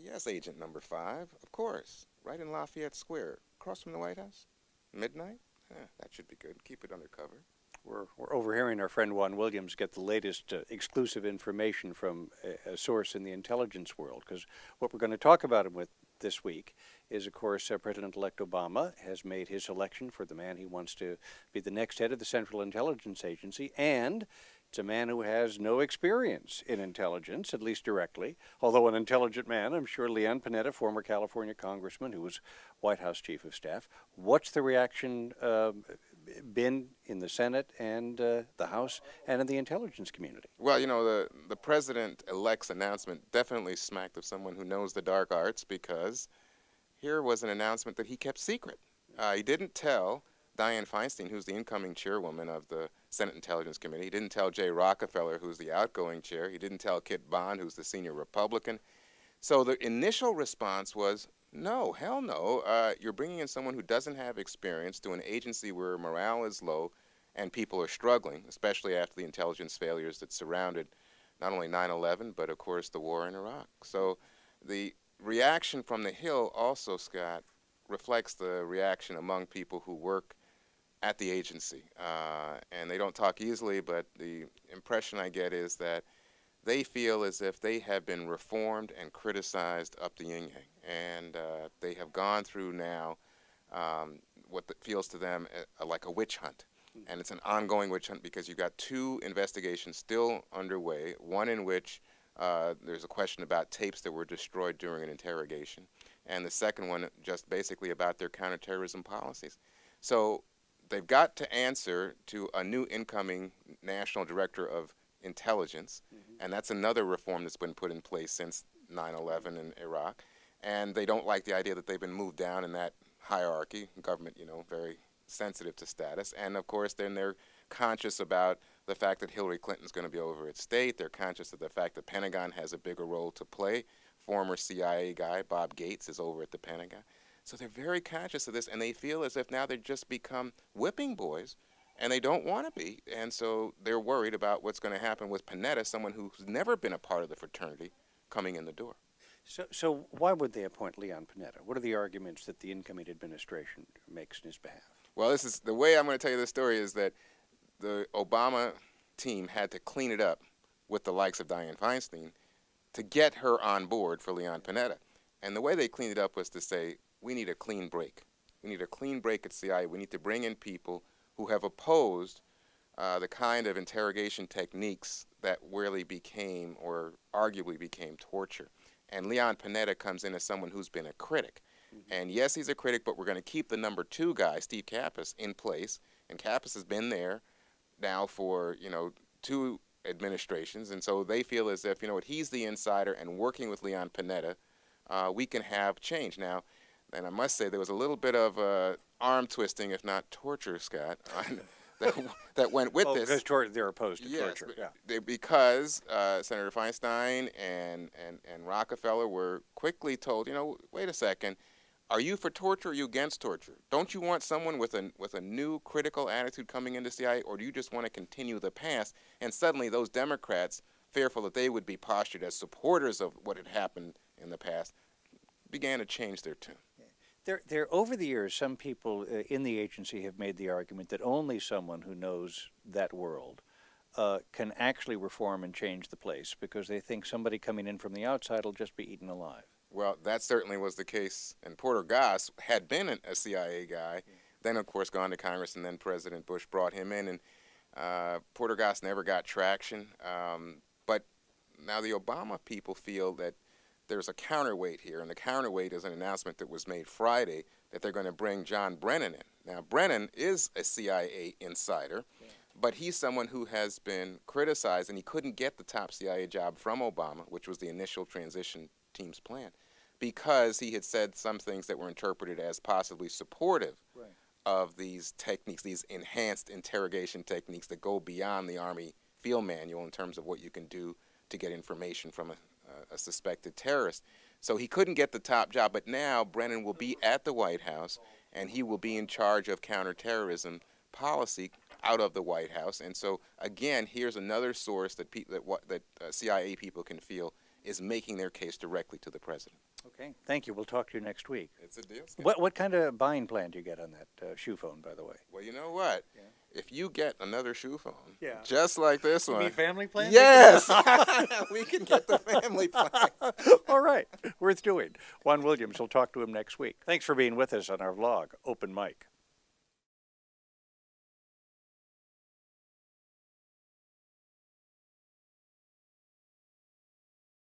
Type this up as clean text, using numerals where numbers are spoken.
Yes, Agent Number 5, of course. Right in Lafayette Square, across from the White House. Midnight? That should be good. Keep it undercover. We're overhearing our friend Juan Williams get the latest exclusive information from a source in the intelligence world, because what we're going to talk about him with this week is, of course, President-elect Obama has made his selection for the man he wants to be the next head of the Central Intelligence Agency, and it's a man who has no experience in intelligence, at least directly, although an intelligent man. I'm sure Leon Panetta, former California congressman who was White House chief of staff. What's the reaction been in the Senate and the House and in the intelligence community? Well, the president-elect's announcement definitely smacked of someone who knows the dark arts, because here was an announcement that he kept secret. He didn't tell Dianne Feinstein, who's the incoming chairwoman of the Senate Intelligence Committee. He didn't tell Jay Rockefeller, who's the outgoing chair. He didn't tell Kit Bond, who's the senior Republican. So the initial response was, no, hell no. You're bringing in someone who doesn't have experience to an agency where morale is low and people are struggling, especially after the intelligence failures that surrounded not only 9/11, but, of course, the war in Iraq. So the reaction from the Hill also, Scott, reflects the reaction among people who work at the agency. And they don't talk easily, but the impression I get is that they feel as if they have been reformed and criticized up the yin-yang. And they have gone through now what feels to them like a witch hunt. And it's an ongoing witch hunt, because you've got two investigations still underway, one in which there's a question about tapes that were destroyed during an interrogation, and the second one just basically about their counterterrorism policies. So they've got to answer to a new incoming national director of intelligence, and that's another reform that's been put in place since 9/11 in Iraq. And they don't like the idea that they've been moved down in that hierarchy. Government, very sensitive to status. And, of course, then they're conscious about the fact that Hillary Clinton's going to be over at State. They're conscious of the fact that Pentagon has a bigger role to play. Former CIA guy Bob Gates is over at the Pentagon. So they're very conscious of this, and they feel as if now they've just become whipping boys, and they don't want to be. And so they're worried about what's going to happen with Panetta, someone who's never been a part of the fraternity, coming in the door. So why would they appoint Leon Panetta? What are the arguments that the incoming administration makes in his behalf? Well, this is the way I'm going to tell you this story, is that the Obama team had to clean it up with the likes of Dianne Feinstein to get her on board for Leon Panetta. And the way they cleaned it up was to say, we need a clean break. We need a clean break at CIA. We need to bring in people who have opposed the kind of interrogation techniques that really became, or arguably became, torture. And Leon Panetta comes in as someone who's been a critic. And yes, he's a critic, but we're going to keep the number 2 guy, Steve Kappas, in place. And Kappas has been there now for, 2 administrations. And so they feel as if, he's the insider, and working with Leon Panetta, we can have change. Now, and I must say there was a little bit of arm twisting, if not torture, Scott, that went with this. Because they're opposed to torture. Yeah. Because Senator Feinstein and Rockefeller were quickly told, wait a second, are you for torture, or are you against torture? Don't you want someone with a new critical attitude coming into CIA, or do you just want to continue the past? And suddenly those Democrats, fearful that they would be postured as supporters of what had happened in the past, began to change their tune. There, over the years, some people in the agency have made the argument that only someone who knows that world can actually reform and change the place, because they think somebody coming in from the outside will just be eaten alive. Well, that certainly was the case, and Porter Goss had been a CIA guy, then, of course, gone to Congress, and then President Bush brought him in, and Porter Goss never got traction. But now the Obama people feel that there's a counterweight here, and the counterweight is an announcement that was made Friday that they're going to bring John Brennan in. Now, Brennan is a CIA insider, but he's someone who has been criticized, and he couldn't get the top CIA job from Obama, which was the initial transition team's plan, because he had said some things that were interpreted as possibly supportive of these techniques, these enhanced interrogation techniques that go beyond the Army field manual in terms of what you can do to get information from a suspected terrorist. So he couldn't get the top job, but now Brennan will be at the White House, and he will be in charge of counterterrorism policy out of the White House. And so, again, here's another source that CIA people can feel is making their case directly to the president. Okay, thank you. We'll talk to you next week. It's a deal. Skip. What kind of buying plan do you get on that shoe phone, by the way? Well, you know what? Yeah. If you get another shoe phone, Yeah. just like this one, family plan? yes, we can get the family plan. All right, worth doing. Juan Williams, we'll talk to him next week. Thanks for being with us on our vlog, Open Mic.